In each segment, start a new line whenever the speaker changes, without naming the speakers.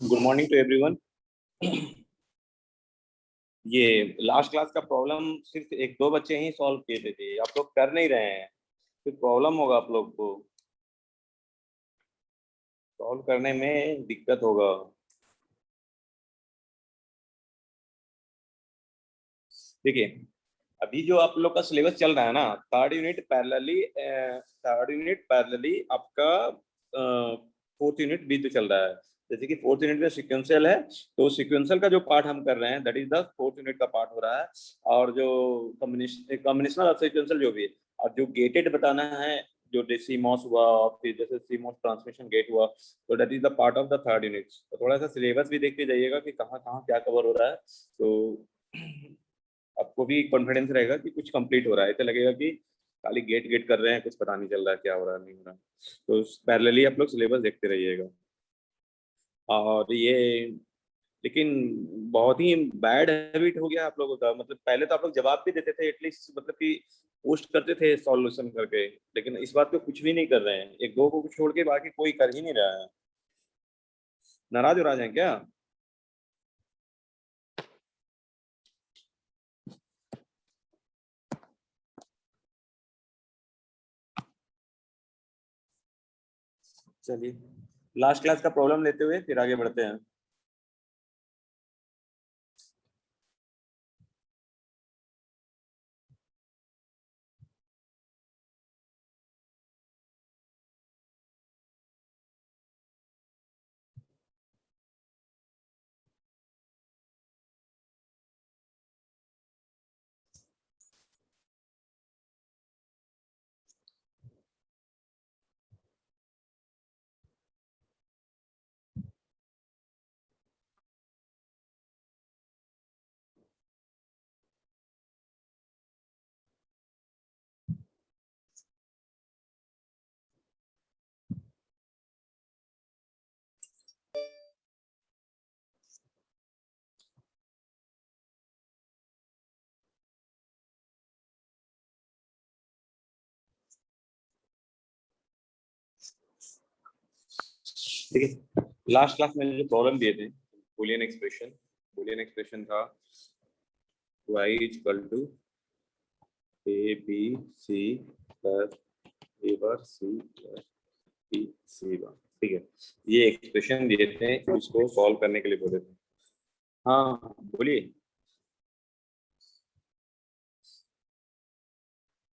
Good morning to everyone. ये last class का problem सिर्फ एक दो बच्चे ही सॉल्व किए थे, आप लोग कर नहीं रहे हैं, फिर प्रॉब्लम होगा आप लोग को, सॉल्व करने में दिक्कत होगा। देखिए, अभी जो आप लोग का सिलेबस चल रहा है ना, थर्ड यूनिट पैरेलली आपका फोर्थ यूनिट भी तो चल रहा है। जैसे कि फोर्थ यूनिट में सिक्वेंशियल है, तो सिक्वेंशियल का जो पार्ट हम कर रहे हैं that is the fourth unit का पार्ट हो रहा है। और जो कॉम्बिनेशनल और सिक्वेंशियल जो भी है, और जो गेटेड बताना है, जो सीमॉस हुआ और फिर जैसे सीमॉस ट्रांसमिशन गेट हुआ, तो that is the part of the third unit. तो थोड़ा सा सिलेबस भी देखते जाइएगा कि कहाँ कहाँ क्या कवर हो रहा है, तो आपको भी कॉन्फिडेंस रहेगा कि कुछ कंप्लीट हो रहा है। ऐसा लगेगा कि खाली गेट गेट कर रहे हैं, कुछ पता नहीं चल रहा है क्या हो रहा है नहीं हो रहा है। तो पैरेलली आप लोग सिलेबस देखते रहिएगा। और ये लेकिन बहुत ही बैड हैबिट हो गया आप लोगों का। मतलब पहले तो आप लोग जवाब भी देते थे एटलीस्ट, मतलब कि पोस्ट करते थे सॉल्यूशन करके, लेकिन इस बात पे कुछ भी नहीं कर रहे हैं। एक दो को छोड़ के बाकी कोई कर ही नहीं रहा है। नाराज हो रहा है क्या? चलिए, लास्ट क्लास का प्रॉब्लम लेते हुए फिर आगे बढ़ते हैं। देखिए, लास्ट क्लास में जो प्रॉब्लम दिए थे, बुलियन एक्सप्रेशन था y equal to A B C plus A bar C plus B C bar. ठीक है, ये एक्सप्रेशन दिए थे, इसको सॉल्व करने के लिए बोले थे। हाँ बोलिए।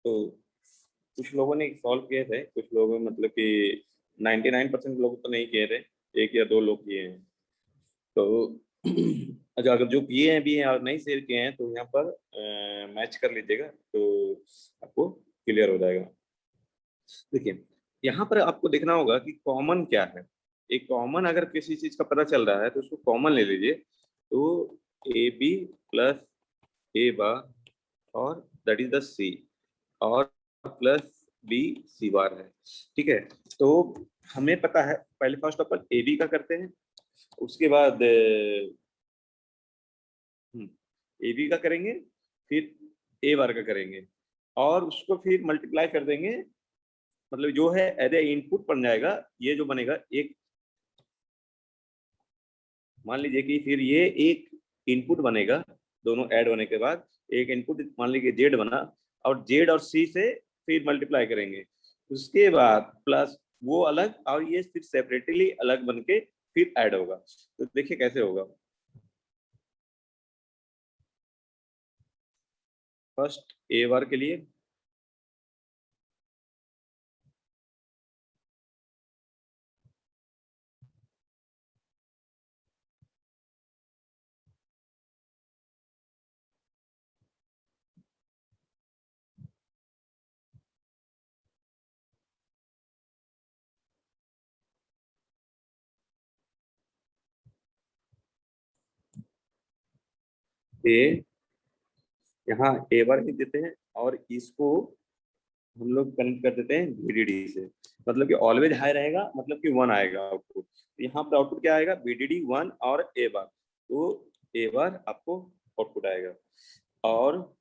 तो कुछ लोगों ने सॉल्व किए थे, कुछ लोगों मतलब कि 99% लोग तो नहीं किए थे, एक या दो लोग किए हैं। तो अच्छा, अगर जो किए हैं भी हैं और नहीं शेयर किए हैं तो यहाँ पर मैच कर लीजिएगा, तो आपको क्लियर हो जाएगा। देखिए, यहाँ पर आपको देखना होगा कि कॉमन क्या है। एक कॉमन अगर किसी चीज का पता चल रहा है तो उसको कॉमन ले लीजिए। तो ए बी प्लस ए बार और दैट इज द सी, और प्लस बी सी बार है। ठीक है, तो हमें पता है, पहले फर्स्ट अपन ए बी का करते हैं, उसके बाद ए बी का करेंगे, फिर ए बार का करेंगे, और उसको फिर मल्टीप्लाई कर देंगे। मतलब जो है एज ए इनपुट बन जाएगा, ये जो बनेगा एक, मान लीजिए कि फिर ये एक इनपुट बनेगा, दोनों ऐड होने के बाद एक इनपुट मान लीजिए जेड बना, और जेड और सी से फिर मल्टीप्लाई करेंगे, उसके बाद प्लस वो अलग, और ये फिर सेपरेटली अलग बन के फिर ऐड होगा। तो देखिए कैसे होगा। फर्स्ट ए बार के लिए ए, यहाँ ए बार लिख देते हैं, और इसको हम लोग कनेक्ट कर देते हैं बीडीडी से। मतलब कि ऑलवेज हाई रहेगा, मतलब कि वन आएगा आउटपुट। तो यहाँ पर आउटपुट क्या आएगा, बीडीडी वन और ए बार। तो ए बार आपको आउटपुट आएगा, और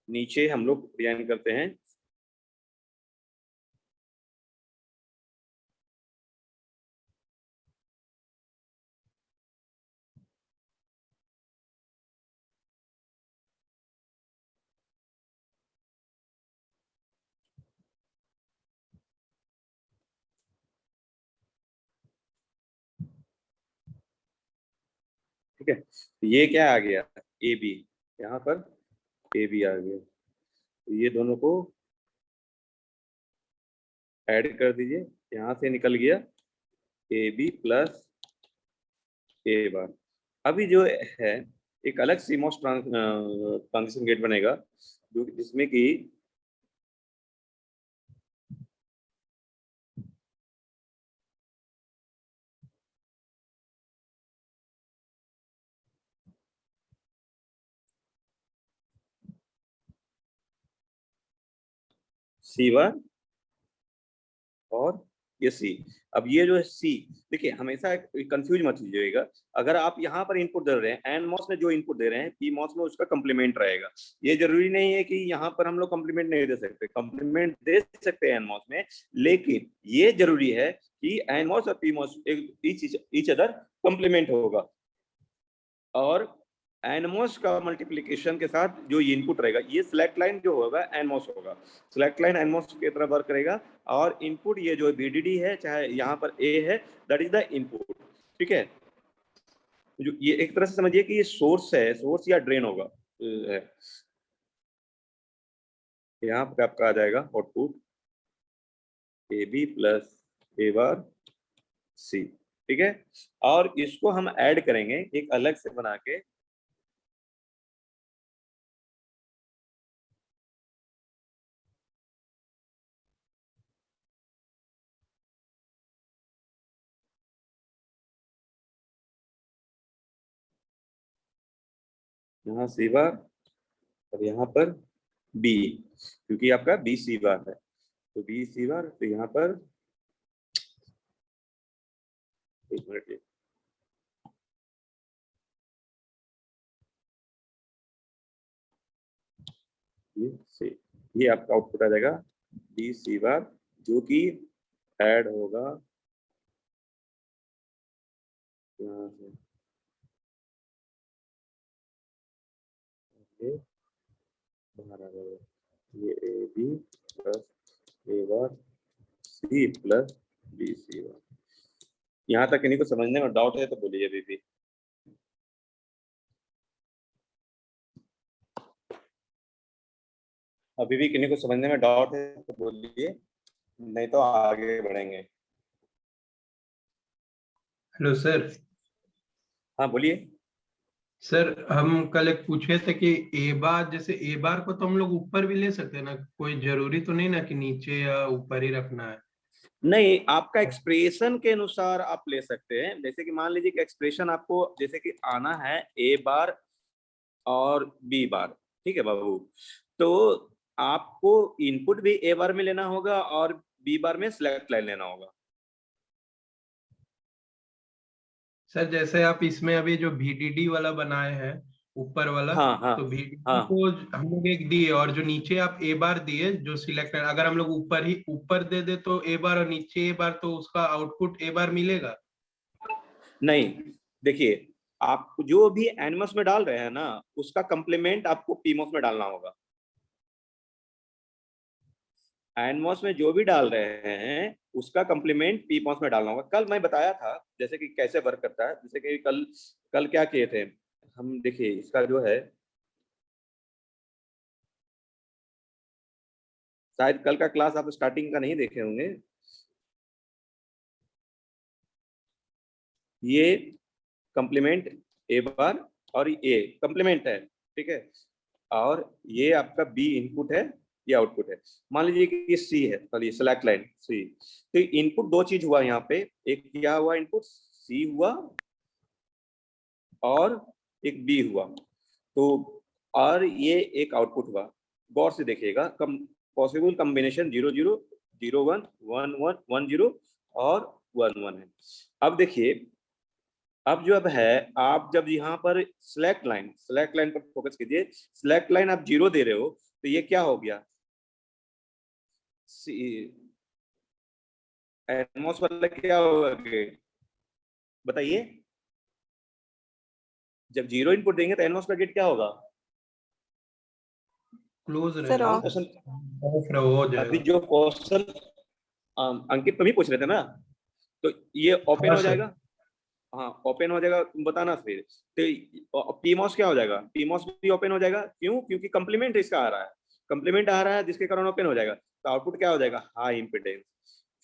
नीचे हम लोग डिजाइन करते हैं ठीक है, तो ये क्या आ गया, ए बी, यहाँ पर ए बी आ गया, तो ये दोनों को ऐड कर दीजिए, यहाँ से निकल गया ए बी प्लस ए बार। अभी जो है एक अलग सीमॉस ट्रांजिशन गेट बनेगा, जो जिसमें कि सी बार और ये सी। अब ये जो है सी, देखिए हमेशा कंफ्यूज मत कीजिएगा, अगर आप यहाँ पर इनपुट दे रहे हैं, एन मॉस में जो इनपुट दे रहे हैं पी मॉस में उसका कंप्लीमेंट रहेगा। ये जरूरी नहीं है कि यहाँ पर हम लोग कंप्लीमेंट नहीं दे सकते, कंप्लीमेंट दे सकते हैं एन मॉस में, लेकिन ये जरूरी है कि एन मॉस और P MOS each other complement होगा, और एनमॉस का मल्टीप्लिकेशन के साथ जो इनपुट रहेगा, ये सिलेक्ट लाइन जो होगा एनमॉस होगा, सिलेक्ट लाइन एनमॉस की तरह वर्क करेगा, और इनपुट ये जो बीडीडी है, चाहे यहाँ पर ए है, दैट इज द इनपुट। ठीक है, जो ये एक तरह से समझिए कि ये सोर्स है, सोर्स या ड्रेन होगा है। यहाँ पर आपका आ जाएगा output A B plus A bar सी। ठीक है, और इसको हम ऐड करेंगे एक अलग से बना के, यहाँ सी बार और यहाँ पर बी, क्योंकि आपका बी सी बार है, तो बी सी बार, तो यहाँ पर एक मिनट, ये से ये आपका आउटपुट आ जाएगा बी सी बार, जो कि ऐड होगा यहाँ से, ये बाहर आ जाएगा, ये A B plus A bar C plus B C bar. यहाँ तक किन्हीं को समझने में डाउट है तो बोलिए अभी भी। अभी भी किन्हीं को समझने में डाउट है तो बोलिए, नहीं तो आगे बढ़ेंगे।
Hello sir.
हाँ बोलिए।
सर हम कल एक पूछे थे कि ए बार, जैसे ए बार को तो हम लोग ऊपर भी ले सकते हैं ना, कोई जरूरी तो नहीं ना कि नीचे या ऊपर ही रखना है?
नहीं, आपका एक्सप्रेशन के अनुसार आप ले सकते हैं, जैसे कि मान लीजिए कि एक्सप्रेशन आपको जैसे कि आना है ए बार और बी बार, ठीक है बाबू, तो आपको इनपुट भी ए बार में लेना होगा और बी बार में सिलेक्ट लाइन लेना होगा।
सर जैसे आप इसमें अभी जो VDD वाला बनाए हैं, ऊपर वाला,
हाँ हाँ
तो VDD
हाँ,
को हम लोग एक दिए, और जो नीचे आप ए बार दिए जो सिलेक्ट, अगर हम लोग ऊपर दे दे तो ए बार, और नीचे ए बार, तो उसका आउटपुट ए बार मिलेगा?
नहीं, देखिए आप जो भी एनमस में डाल रहे हैं ना, उसका कंप्लीमेंट आपको पीमोस में डालना होगा। एनमॉस में जो भी डाल रहे हैं उसका कंप्लीमेंट पीमॉस में डालना होगा। कल मैं बताया था जैसे कि कैसे वर्क करता है, जैसे कि कल कल क्या किए थे हम, देखिए इसका जो है, शायद कल का क्लास आप स्टार्टिंग का नहीं देखे होंगे, ये कंप्लीमेंट ए बार और ए कंप्लीमेंट है, ठीक है, और ये आपका बी इनपुट है, ये आउटपुट है। मान लीजिए कि ये सी है, चलिए सिलेक्ट लाइन सी, तो इनपुट दो चीज हुआ यहाँ पे, एक क्या हुआ इनपुट सी हुआ और एक बी हुआ, तो और ये एक आउटपुट हुआ। गौर से देखिएगा, कम पॉसिबल कॉम्बिनेशन 0 0 0 1 1 1 1 0 और 1 1 है। अब देखिए, अब जो अब है, आप जब यहाँ पर सिलेक्ट लाइन पर फोकस कीजिए, सिलेक्ट लाइन आप 0 दे रहे हो, तो ये क्या हो गया, एनमॉस वाला क्या होगा, बताइए, जब 0 इनपुट देंगे तो एनमॉस का गेट क्या होगा,
क्लोज
सर
रहेगा,
ऑफ।
ऑफ हो
अभी
जाएगा।
जो क्वेश्चन अंकित तो भी पूछ रहे थे ना, तो ये ओपन
हाँ
हो
सर।
जाएगा, हाँ ओपन हो जाएगा, तुम बताना फिर। तो पीमॉस क्या हो जाएगा, पीमॉस भी ओपन हो जाएगा, क्यों? क्योंकि कंप्लीमेंट इसका आ रहा है, कंप्लीमेंट आ रहा है जिसके कारण ओपन हो जाएगा, तो आउटपुट क्या हो जाएगा, हाई इंपेडेंस।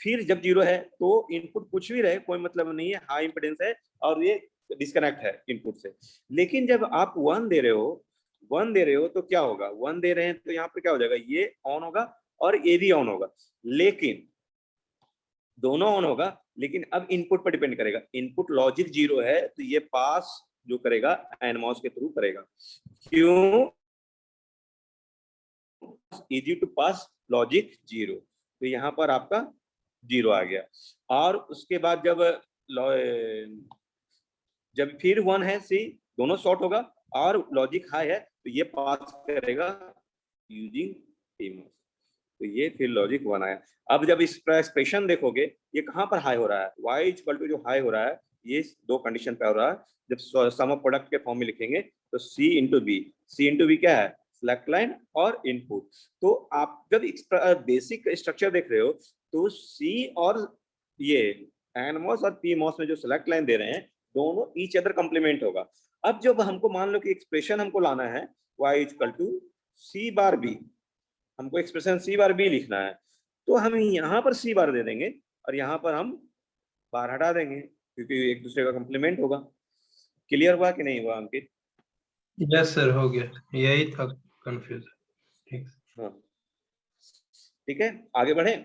फिर जब जीरो है तो इनपुट कुछ भी रहे कोई मतलब नहीं है, हाई इंपेडेंस है और ये डिस्कनेक्ट है इनपुट से। लेकिन जब आप वन दे रहे हो, वन दे रहे हो तो क्या होगा, वन दे रहे हैं तो यहाँ पे क्या हो जाएगा, ये ऑन होगा और ये भी ऑन होगा, लेकिन दोनों ऑन होगा, लेकिन अब इनपुट पर डिपेंड करेगा। इनपुट लॉजिक जीरो है तो ये पास जो करेगा एनमॉस के थ्रू करेगा, क्यों? Easy to pass logic zero, तो यहाँ पर आपका जीरो आ गया। और उसके बाद जब फिर वन है सी, दोनों शॉर्ट होगा और लॉजिक हाई है तो ये पास करेगा यूजिंग पीमॉस, तो ये फिर लॉजिक वन आया। अब जब इसका एक्सप्रेशन देखोगे, ये कहाँ पर हाई हो रहा है, y इक्वल टू जो हाई हो रहा है ये दो कंडीशन पे हो रहा है। जब सम ऑफ प्रोडक्ट के फॉर्म में लिखेंगे तो c इंटू बी, सी इंटू बी क्या है, सिलेक्ट लाइन और इनपुट। तो आप जब बेसिक स्ट्रक्चर देख रहे हो तो c और ये एनमॉस और पीमॉस में जो सिलेक्ट लाइन दे रहे हैं दोनों ईच अदर कंप्लीमेंट होगा। अब जब हमको मान लो कि एक्सप्रेशन हमको लाना है y equal to C bar B, हमको एक्सप्रेशन सी बार बी लिखना है, तो हम यहाँ पर सी बार दे देंगे और यहाँ पर हम बार हटा देंगे क्योंकि एक दूसरे का कंप्लीमेंट होगा। क्लियर हुआ कि नहीं हुआ अंकित?
यस सर, हो गया, यही था कंफ्यूज। ठीक।
हाँ ठीक है, आगे बढ़े।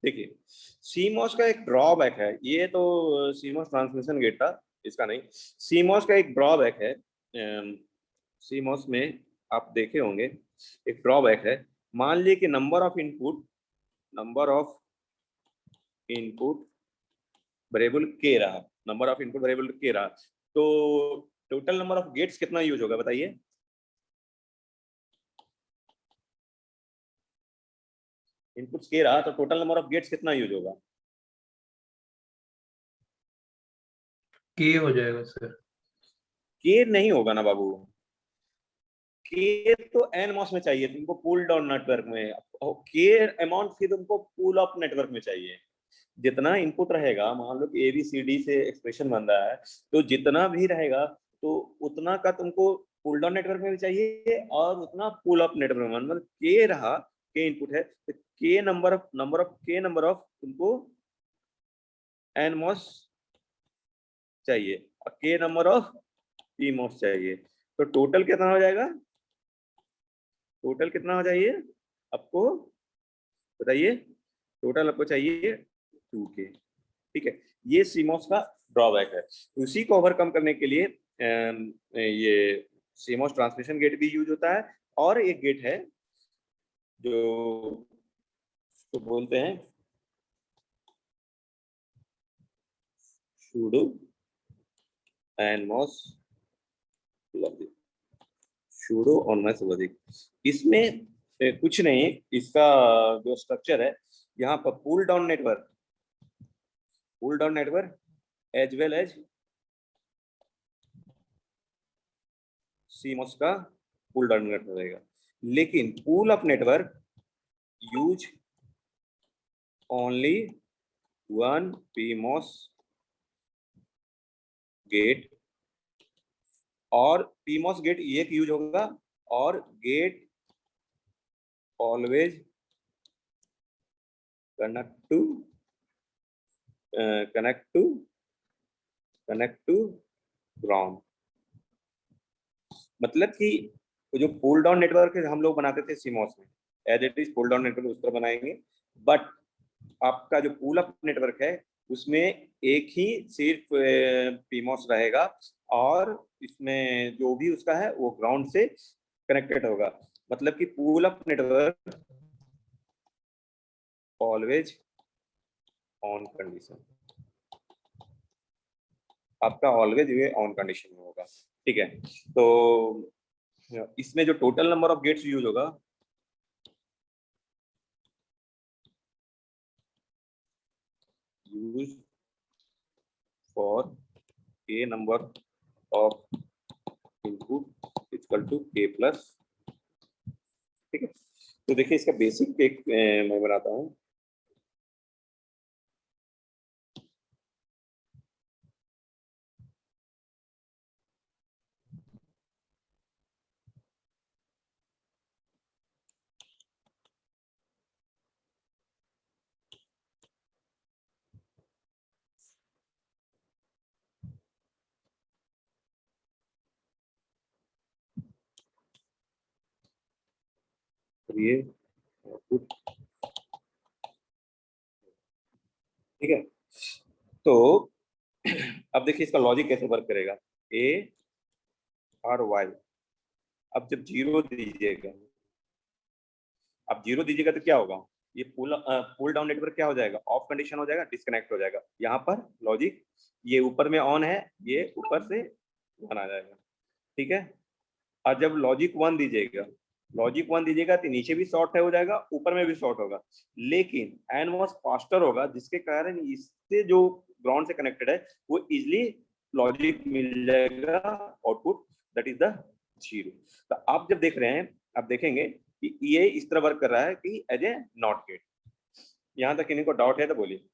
देखिए सीमॉस का एक ड्रॉबैक है, ये तो सीमॉस ट्रांसमिशन गेट था इसका नहीं, सीमॉस का एक ड्रॉबैक है। सीमॉस में आप देखे होंगे एक ड्रॉबैक है, मान लीजिए कि नंबर ऑफ इनपुट वेरिएबल के रहा, नंबर ऑफ इनपुट वेरिएबल के रहा, तो टोटल नंबर ऑफ गेट्स कितना यूज होगा बताइए? इनपुट्स के रहा तो टोटल नंबर ऑफ गेट्स कितना यूज होगा?
के हो जाएगा सर।
के नहीं होगा ना बाबू, के तो एन मॉस में चाहिए तुमको, पुल डाउन नेटवर्क में। के अमाउंट फिर तुमको पुल अप नेटवर्क में चाहिए। जितना इनपुट रहेगा, मान लो कि ABCD से एक्सप्रेशन बन रहा है, तो जितना भी रहेगा तो उतना का तुमको पुल डाउन नेटवर्क में भी चाहिए और उतना पुल अप नेटवर्क में। मतलब के रहा, के इनपुट है तो के नंबर ऑफ तुमको एनमॉस चाहिए और के नंबर ऑफ पीमॉस चाहिए, तो टोटल कितना हो जाएगा, टोटल कितना हो जाइए आपको बताइए, टोटल आपको चाहिए 2K। ठीक है, ये सीमॉस का ड्रॉबैक है। उसी को ओवरकम करने के लिए ये सीमॉस ट्रांसमिशन गेट भी यूज होता है, और एक गेट है जो तो बोलते हैं pseudo NMOS logic, pseudo NMOS logic. इसमें कुछ नहीं, इसका जो स्ट्रक्चर है, यहाँ पर pull down network as well as CMOS का पुल डाउन नेटवर्क रहेगा, लेकिन pull up network use only one PMOS gate, और पीमॉस गेट एक यूज होगा, और gate always connect to ground. मतलब कि जो पुल डाउन नेटवर्क हम लोग बनाते थे सीमॉस में, as it is pull down network उस तरह बनाएंगे, बट आपका जो पुल अप नेटवर्क है उसमें एक ही सिर्फ पीमॉस रहेगा, और इसमें जो भी उसका है वो ग्राउंड से कनेक्टेड होगा। मतलब कि pull up network always on condition, आपका ऑलवेज ये ऑन कंडीशन में होगा। ठीक है, तो इसमें जो total number of gates use होगा, use for K number of input equal to K plus. ठीक है, तो देखिए इसका बेसिक एक मैं बनाता हूँ। और ये आउटपुट, ठीक है। तो अब देखिए इसका लॉजिक कैसे वर्क करेगा, ए और वाई। अब जब जीरो दीजिएगा, अब जीरो दीजिएगा तो क्या होगा, ये पुल डाउन नेटवर्क क्या हो जाएगा, ऑफ कंडीशन हो जाएगा, डिस्कनेक्ट हो जाएगा। यहाँ पर लॉजिक ये ऊपर में ऑन है, ये ऊपर से वन आ जाएगा, ठीक है। और जब लॉजिक वन दीजिएगा, लॉजिक वन दीजिएगा तो नीचे भी शॉर्ट है हो जाएगा, ऊपर में भी शॉर्ट होगा, लेकिन एन वॉस फास्टर होगा, जिसके कारण इससे जो ग्राउंड से कनेक्टेड है वो इजिली लॉजिक मिल जाएगा output, that is the zero. तो आप जब देख रहे हैं, आप देखेंगे कि ये इस तरह वर्क कर रहा है कि एज ए नॉट गेट। यहां तक किन्हीं को डाउट है तो बोलिए।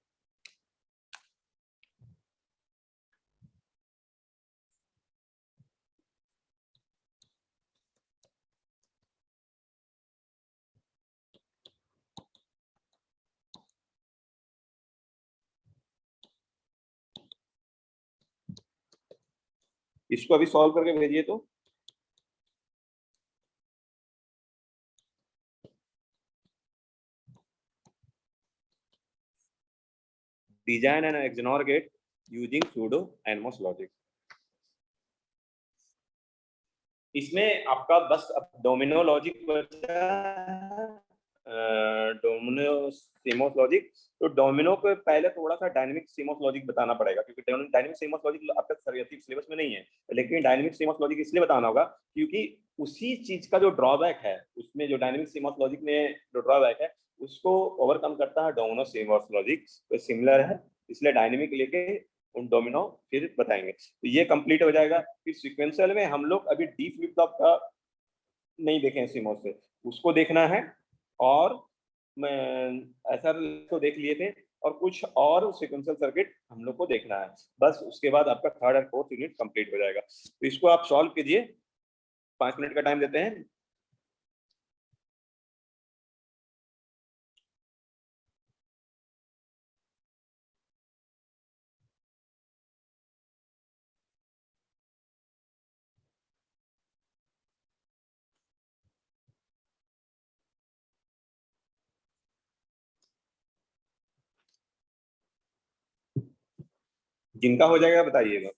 इसको अभी सॉल्व करके भेजिए तो। Design an XNOR gate using pseudo NMOS logic. इसमें आपका बस अब डोमिनो लॉजिक बचा, डोमिनो सीमोस लॉजिक। तो डोमिनो को पहले थोड़ा सा डायनेमिक सीमोस लॉजिक बताना पड़ेगा, क्योंकि डायनेमिक सीमोस लॉजिक आपका सिलेबस में नहीं है, लेकिन डायनेमिक सीमोस लॉजिक इसलिए बताना होगा क्योंकि उसी चीज का जो ड्रॉबैक है, उसमें जो डायनेमिक सीमोस लॉजिक में जो ड्रॉबैक है उसको ओवरकम करता है डोमिनो सीमोस लॉजिक। तो सिमिलर है, इसलिए डायनेमिक लेके उन डोमिनो फिर बताएंगे। तो ये कंप्लीट हो जाएगा। फिर सीक्वेंशियल में हम लोग अभी डी फ्लिप फ्लॉप का नहीं देखें सीमोस से, उसको देखना है। और मैं ऐसा तो देख लिए थे, और कुछ और सीक्वेंशियल सर्किट हम लोग को देखना है। बस उसके बाद आपका थर्ड और फोर्थ यूनिट कंप्लीट हो जाएगा। तो इसको आप सॉल्व कीजिए, 5 मिनट का टाइम देते हैं। जिनका हो जाएगा बताइएगा।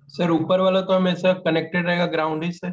सर ऊपर वाला तो हमेशा कनेक्टेड रहेगा ग्राउंड ही से।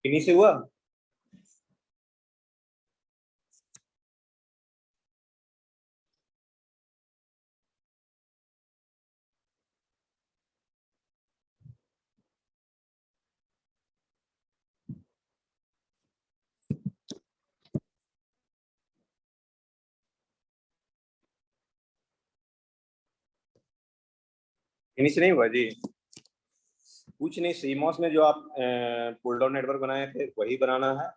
इन्हीं से हुआ। फिनिश नहीं हुआ जी, कुछ नहीं, सीमॉस में जो आप पुल डाउन नेटवर्क बनाए थे वही बनाना है,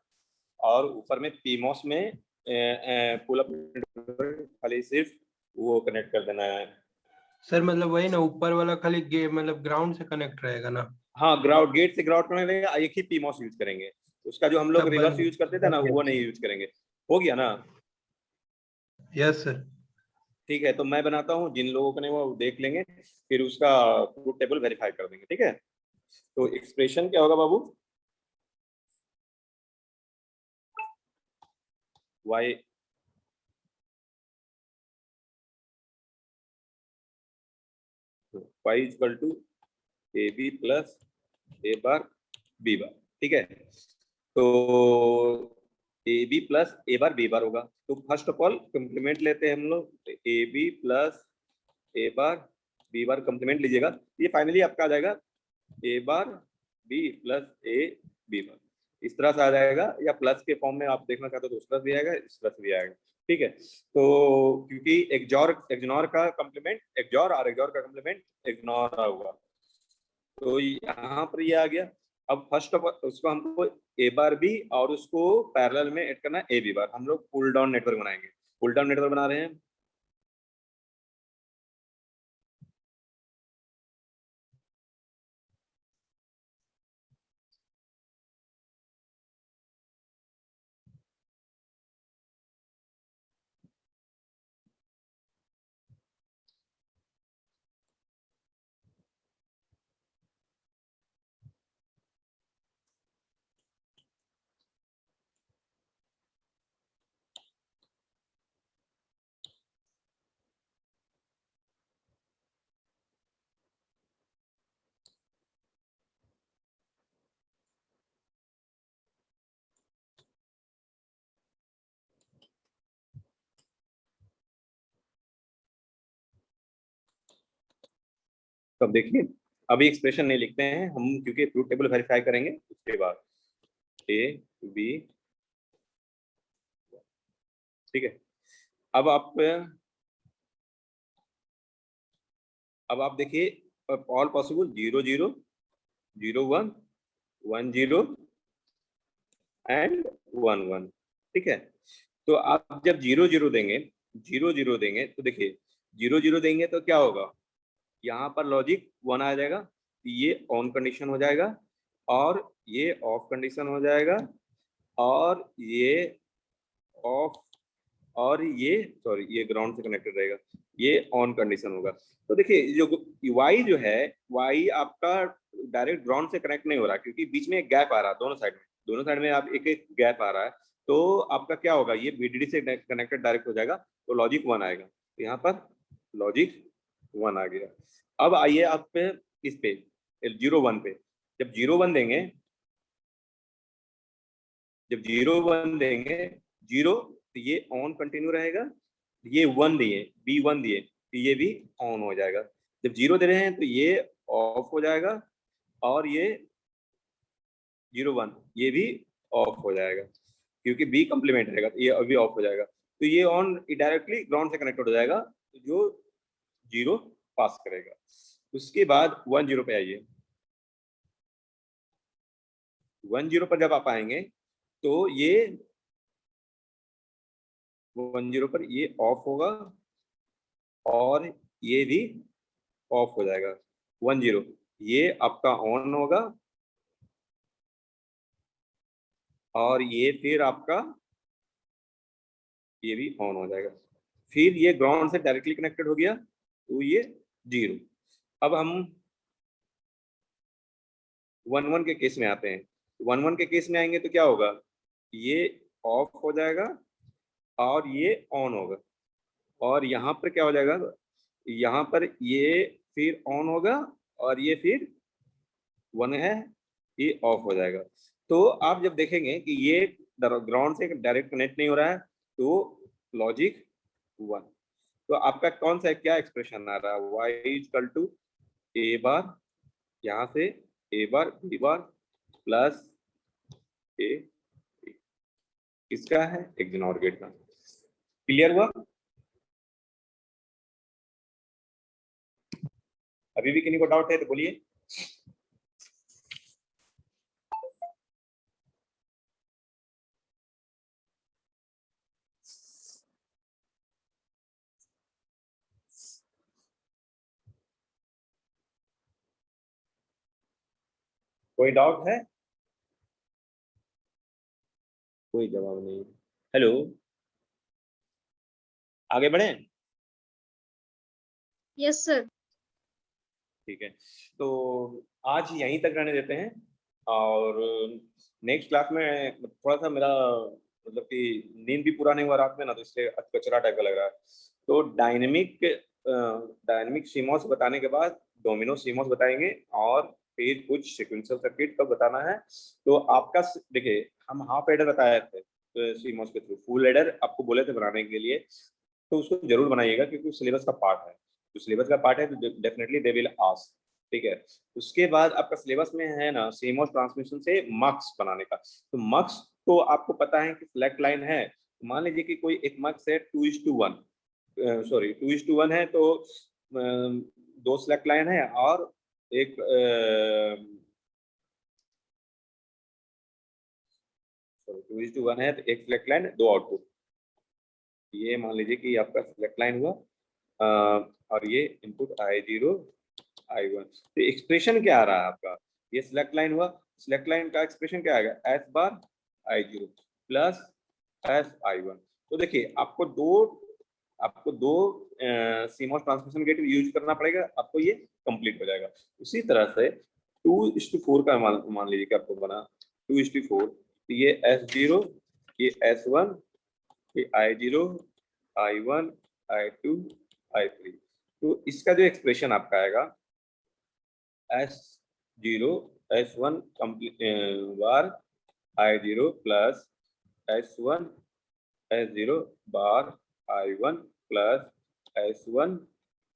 और ऊपर में पीमॉस में पुल अप नेटवर्क खाली सिर्फ वो कनेक्ट कर देना है।
सर मतलब वही ना, ऊपर वाला खाली मतलब ग्राउंड से कनेक्ट रहेगा ना?
हाँ, ग्राउंड गेट से ग्राउंड करने लगेगा, एक ही पीमॉस यूज करेंगे, उसका जो हम लोग
तब
रिवर्स
बन
यूज करते थे ना वो नहीं यूज करेंगे। हो गया ना?
Yes sir.
ठीक है, तो मैं बनाता हूँ, जिन लोगों को नहीं वो देख लेंगे, फिर उसका ट्रूथ टेबल वेरीफाई कर देंगे। ठीक है, तो एक्सप्रेशन क्या होगा बाबू? y y equal to A B plus A bar B bar. ठीक है, तो A B plus A bar B bar होगा, तो फर्स्ट ऑफ ऑल कंप्लीमेंट लेते हैं हम लोग, A B plus A bar B bar complement लीजिएगा, ये फाइनली आपका आ जाएगा A bar B plus A B bar, इस तरह से आ जाएगा, या प्लस के फॉर्म में आप देखना चाहते हो तो उस तरह से भी आएगा, इस तरह से भी आएगा। ठीक है, तो क्योंकि एक्जॉर का कंप्लीमेंट एक्जॉर और एक्जॉर का कंप्लीमेंट इग्नोर होगा, तो यहाँ पर ये आ गया। अब फर्स्ट ऑफ उसको हमको ए बार बी और उसको पैरेलल में ऐड करना है ए बी बार, हम लोग पुल डाउन नेटवर्क बनाएंगे, पुल डाउन नेटवर्क बना रहे हैं। तो अब देखिए, अभी एक्सप्रेशन नहीं लिखते हैं हम, क्योंकि ट्रूथ टेबल वेरीफाई करेंगे उसके बाद ए बी। ठीक है, अब आप देखिए, ऑल पॉसिबल 0 0 0 1 1 0 एंड 1 1। ठीक है, तो आप जब 0 0 देंगे, 0 0 देंगे तो देखिए 0 0 देंगे तो क्या होगा, यहाँ पर लॉजिक 1 आ जाएगा, ये ऑन कंडीशन हो जाएगा, और ये ऑफ कंडीशन हो जाएगा, और ये ऑफ, और ये सॉरी ये ग्राउंड से कनेक्टेड रहेगा, ये ऑन कंडीशन होगा। तो देखिए जो y जो है, y आपका डायरेक्ट ग्राउंड से कनेक्ट नहीं हो रहा, क्योंकि बीच में एक गैप आ रहा है, दोनों साइड में आप एक एक गैप आ रहा है, तो आपका क्या होगा, ये VDD से कनेक्टेड डायरेक्ट हो जाएगा, तो लॉजिक 1 आएगा, तो यहाँ पर लॉजिक 1 आ गया। अब आइए आप पे इस पे 0 1 पे, जब 0 1 देंगे, जब 0 1 देंगे 0, तो ये ऑन कंटिन्यू रहेगा, ये 1 दिए B1 दिए तो ये भी ऑन हो जाएगा, जब 0 दे रहे हैं तो ये ऑफ हो जाएगा, और ये 0 1 ये भी ऑफ हो जाएगा, क्योंकि B कंप्लीमेंट रहेगा तो ये अभी ऑफ हो जाएगा, तो ये ऑन डायरेक्टली ग्राउंड से कनेक्टेड हो जाएगा, तो जो 0 पास करेगा। उसके बाद 1 0 पे आइए, 1 0 पर जब आप आएंगे तो ये 1 0 पर ये ऑफ होगा, और ये भी ऑफ हो जाएगा। 1 0 ये आपका ऑन होगा, और ये फिर आपका ये भी ऑन हो जाएगा, फिर ये ग्राउंड से डायरेक्टली कनेक्टेड हो गया, तो ये 0। अब हम 1 1 के केस में आते हैं, 1 1 के केस में आएंगे तो क्या होगा, ये ऑफ हो जाएगा, और ये ऑन होगा, और यहाँ पर क्या हो जाएगा, यहाँ पर ये फिर ऑन होगा, और ये फिर 1 है, ये ऑफ हो जाएगा। तो आप जब देखेंगे कि ये ग्राउंड से डायरेक्ट कनेक्ट नहीं हो रहा है, तो लॉजिक 1, तो आपका कौन सा क्या एक्सप्रेशन आ रहा है, y इक्वल टू ए बार, यहाँ से ए बार बी बार प्लस ए, किसका है, एक्सनॉर गेट का। क्लियर हुआ? अभी भी किन्हीं को डाउट है तो बोलिए। कोई डाउट है? कोई जवाब नहीं। हेलो, आगे बढ़े?
Yes sir.
ठीक है, तो आज यहीं तक रहने देते हैं, और नेक्स्ट क्लास में थोड़ा सा मेरा मतलब कि नींद भी पूरा नहीं हुआ रात में ना, तो इसलिए कचरा टाइप का लग रहा है। तो डायनेमिक सीमॉस बताने के बाद डोमिनो सीमॉस बताएंगे, और फिर कुछ सीक्वेंशियल सर्किट का बताना है। तो आपका देखिए, हम हाफ एडर बताए थे सीमॉस के थ्रू, फुल एडर आपको बोले थे बनाने के लिए, तो उसको जरूर बनाइएगा क्योंकि सिलेबस का पार्ट है। तो सिलेबस का पार्ट है तो डेफिनेटली दे विल आस्क, ठीक है। उसके बाद आपका सिलेबस में है ना सीमॉस ट्रांसमिशन से मक्स बनाने का। तो मक्स तो आपको पता है कि सिलेक्ट लाइन है। मान लीजिए कि कोई एक मक्स है 2:1, सॉरी 2:1 है, तो दो सिलेक्ट लाइन है और एक 2:1 है, तो एक सिलेक्ट लाइन, दो आउटपुट। ये मान लीजिए कि आपका सिलेक्ट लाइन हुआ, और ये इनपुट I0 I1। तो एक्सप्रेशन क्या आ रहा है आपका? ये सिलेक्ट लाइन हुआ, सिलेक्ट लाइन का एक्सप्रेशन क्या आएगा? S बार I0 प्लस S I1। तो देखिए आपको दो सीमॉस ट्रांसमिशन गेट यूज करना पड़ेगा, आपको ये कंप्लीट हो जाएगा। उसी तरह से 2:4 का मान लीजिए कि आपको बना 2:4, तो ये S0, ये S1, ये I0 I1 I2 I3। तो इसका जो एक्सप्रेशन आपका आएगा S0 S1 बार I0 प्लस S1 S0 बार I1 प्लस S1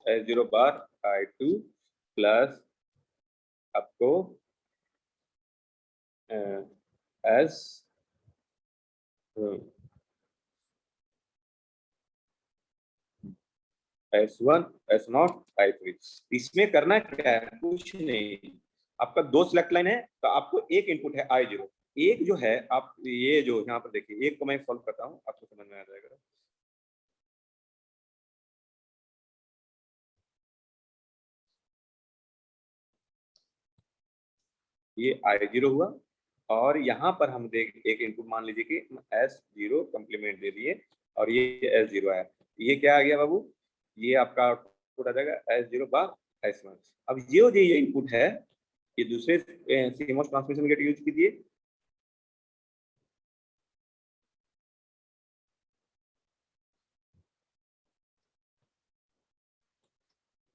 S0 बार I2 प्लस आपको S S1 S0 I3। इसमें करना क्या है? कुछ नहीं, आपका दो सिलेक्ट लाइन है, तो आपको एक इनपुट है I0, एक जो है आप ये जो यहाँ पर देखिए, एक को मैं सॉल्व करता हूँ, आपको समझ में आ जाएगा। ये I0 हुआ, और यहाँ पर हम देख एक इनपुट मान लीजिए कि S0 कम्प्लीमेंट दे दिए, और ये S0 है। ये क्या आ गया बाबू? ये आपका आउटपुट आ जाएगा S0 बार S1। अब ये इनपुट है, ये दूसरे सीमॉस ट्रांसमिशन गेट यूज कीजिए,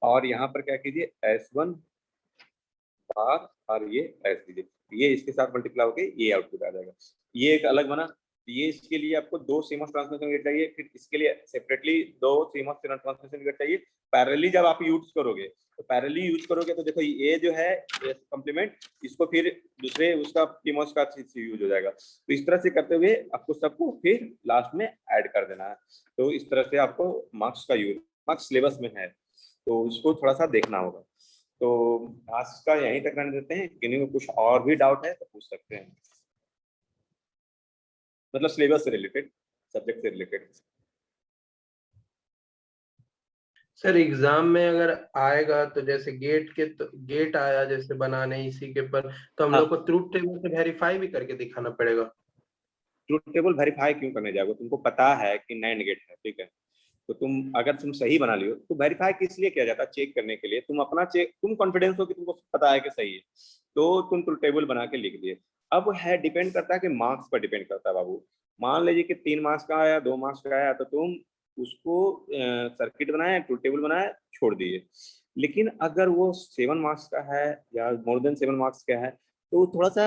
और यहाँ पर क्या कीजिए, S1 बार और ये S दीजिए, ये इसके साथ मल्टीप्लाई होके ये आउटपुट आ जाएगा। ये एक अलग बना। ये इसके लिए आपको दो सीमॉस ट्रांसमिशन गेट चाहिए, फिर इसके लिए सेपरेटली दो सीमॉस ट्रांसमिशन गेट चाहिए। पैरेलली जब आप यूज करोगे, तो पैरेलली यूज करोगे तो देखो ये जो है कॉम्प्लीमेंट, इसको फिर दूसरे उसका सीमॉस का यूज हो जाएगा। तो इस तरह से करते हुए आपको सबको फिर लास्ट में ऐड कर देना है। तो इस तरह से आपको मार्क्स का यूज, मार्क्स सिलेबस में है, तो उसको थोड़ा सा देखना होगा। तो आज का यहीं तक रहने देते हैं, किन्हीं को कुछ और भी डाउट है तो पूछ सकते हैं, मतलब सिलेबस से रिलेटेड, सब्जेक्ट से रिलेटेड।
सर एग्जाम में अगर आएगा तो जैसे गेट आया जैसे बनाने इसी के पर, तो हम
हाँ,
लोग को ट्रूथ टेबल से वेरीफाई भी करके दिखाना पड़ेगा।
ट्रूथ टेबल वेरीफाई क्यों करने जाओगे? तुमको पता है कि नैंड गेट है, ठीक है, तो अगर तुम सही बना लियो तो वेरीफाई किस लिए किया जाता है? चेक करने के लिए। तुम अपना चेक, तुम कॉन्फिडेंस हो कि तुमको पता है कि सही है, तो तुम ट्रूथ टेबल बना के लिख दिए। अब है डिपेंड करता है कि मार्क्स पर डिपेंड करता है बाबू। मान लीजिए कि 3 मार्क्स का आया, 2 मार्क्स का आया, तो तुम उसको सर्किट बनाए, ट्रूथ टेबल बनाए, छोड़ दिए। लेकिन अगर वो 7 मार्क्स का है या मोर देन 7 मार्क्स का है, तो थोड़ा सा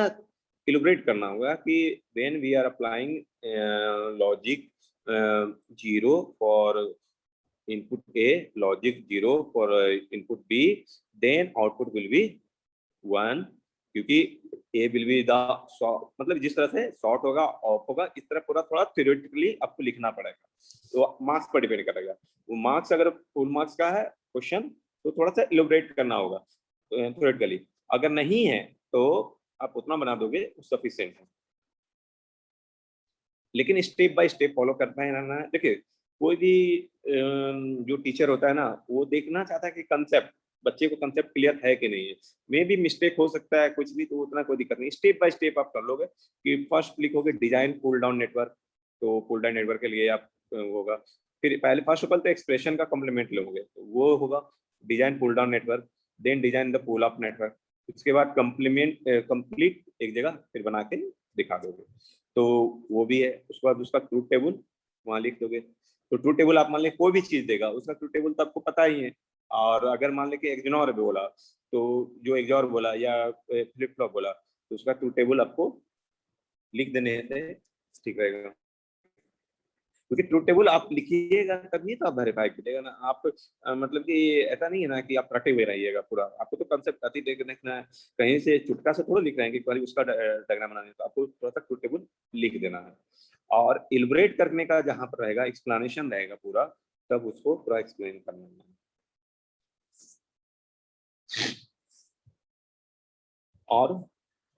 इलुबरेट करना होगा कि when we are applying logic 0 for input A, logic 0 for input B, then output will be 1, क्योंकि A will be the मतलब जिस तरह से शॉर्ट होगा, ऑफ होगा, इस तरह पूरा थोड़ा थ्योरेटिकली आपको लिखना पड़ेगा। तो मार्क्स पर डिपेंड करेगा। वो मार्क्स अगर फुल मार्क्स का है क्वेश्चन, तो थोड़ा सा इलोबरेट करना होगा थ्योरेटिकली। अगर नहीं है तो आप उतना बना दोगे सफिशिएंट है, लेकिन स्टेप बाय स्टेप फॉलो करना ही रहना है। देखिए कोई भी जो टीचर होता है ना, वो देखना चाहता है कि कंसेप्ट, बच्चे को कंसेप्ट क्लियर है कि नहीं है। मे भी मिस्टेक हो सकता है कुछ भी, तो उतना कोई दिक्कत नहीं, स्टेप बाय स्टेप आप कर लोगे। कि फर्स्ट लिखोगे डिजाइन पुल डाउन नेटवर्क, तो पुल डाउन नेटवर्क के लिए आप होगा, फिर पहले फर्स्ट ऑफ ऑल तो एक्सप्रेशन का कॉम्प्लीमेंट लोगे, तो वो होगा design pull down network, then design the pull up network. उसके बाद कंप्लीमेंट कंप्लीट एक जगह फिर बना के दिखा दोगे, तो वो भी है। उसके बाद उसका ट्रूथ टेबल वहां लिख दोगे। तो ट्रूथ टेबल आप मान लीजिए कोई भी चीज देगा, उसका ट्रूथ टेबल तो आपको पता ही है। और अगर मान लीजिए एक्जनोर बोला, तो जो एक्जोर बोला या फ्लिप फ्लॉप बोला, तो उसका ट्रूथ टेबल आपको लिख देने से ठीक रहेगा। क्योंकि ट्रूथ टेबल आप लिखिएगा तभी तो आप वेरीफाई कीजिएगा ना। आप मतलब कि ऐसा नहीं है ना कि आप रटे हुए रहिएगा पूरा, आपको तो कंसेप्ट आती देखना है। कहीं से चुटका से थोड़ा लिख रहे हैं कि खाली उसका डायग्राम बनाना है, तो आपको थोड़ा सा ट्रूथ टेबल लिख देना है। और इलबरेट करने का जहां पर रहेगा, एक्सप्लेनेशन रहेगा पूरा, तब उसको पूरा एक्सप्लेन करना है। और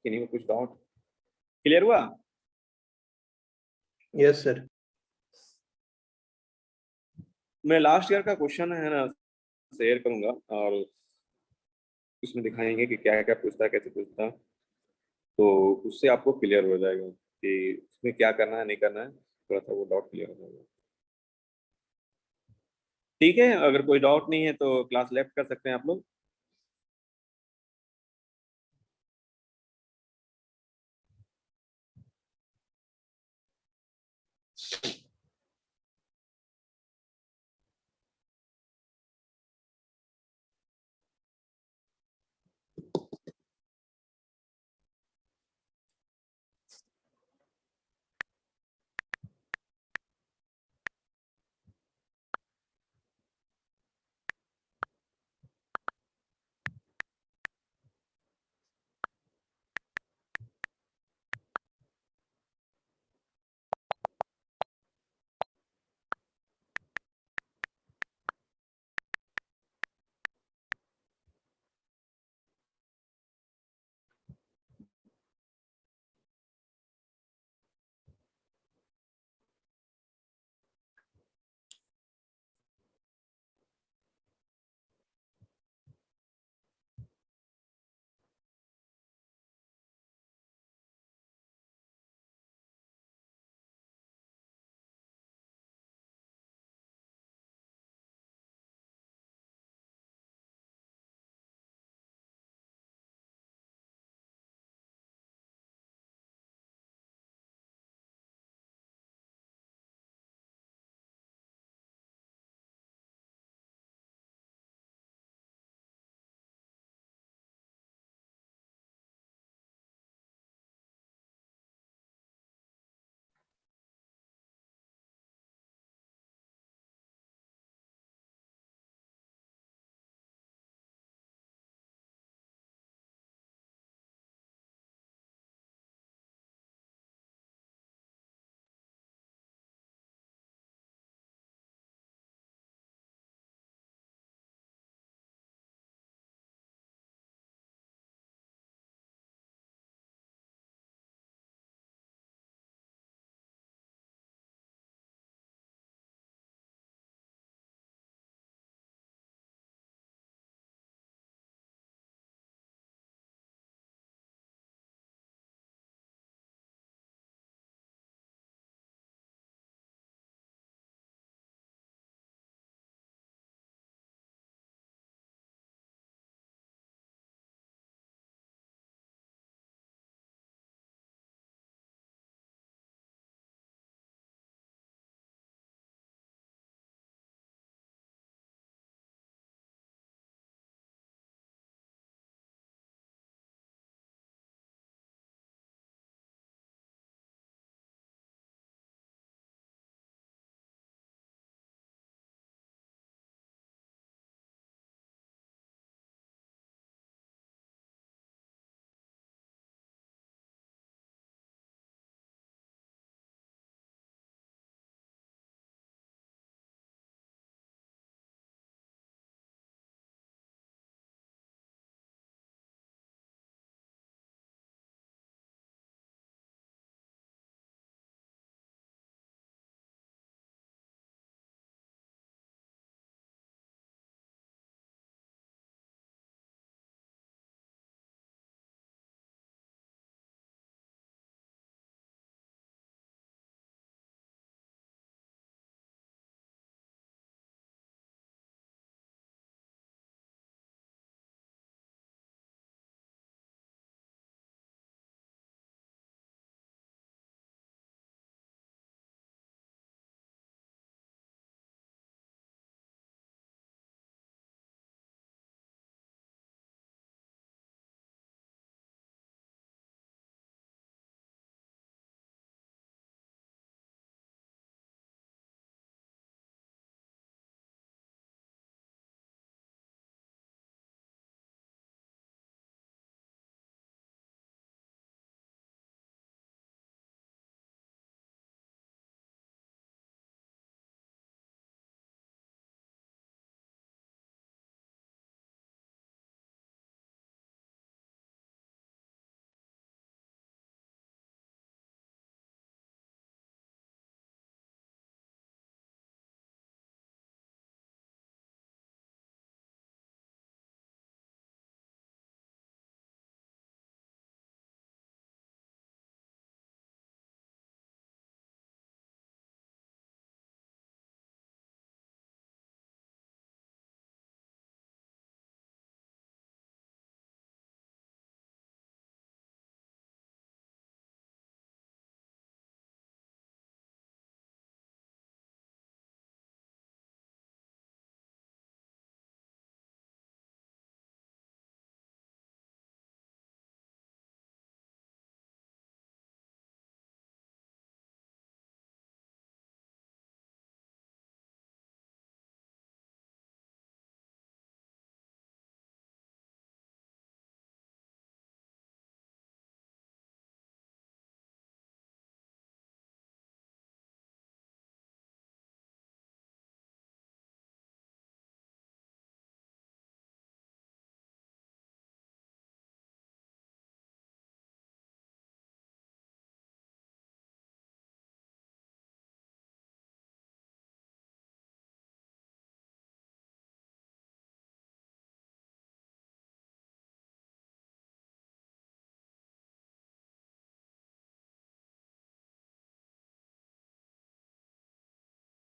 किन्हीं में कुछ डाउट क्लियर हुआ?
Yes sir.
मैं लास्ट ईयर का क्वेश्चन है ना शेयर करूंगा, और उसमें दिखाएंगे कि क्या क्या पूछता है, कैसे पूछता है, तो उससे आपको क्लियर हो जाएगा कि उसमें क्या करना है नहीं करना है, थोड़ा सा वो डाउट क्लियर हो जाएगा। ठीक है, अगर कोई डाउट नहीं है तो क्लास लेफ्ट कर सकते हैं आप लोग।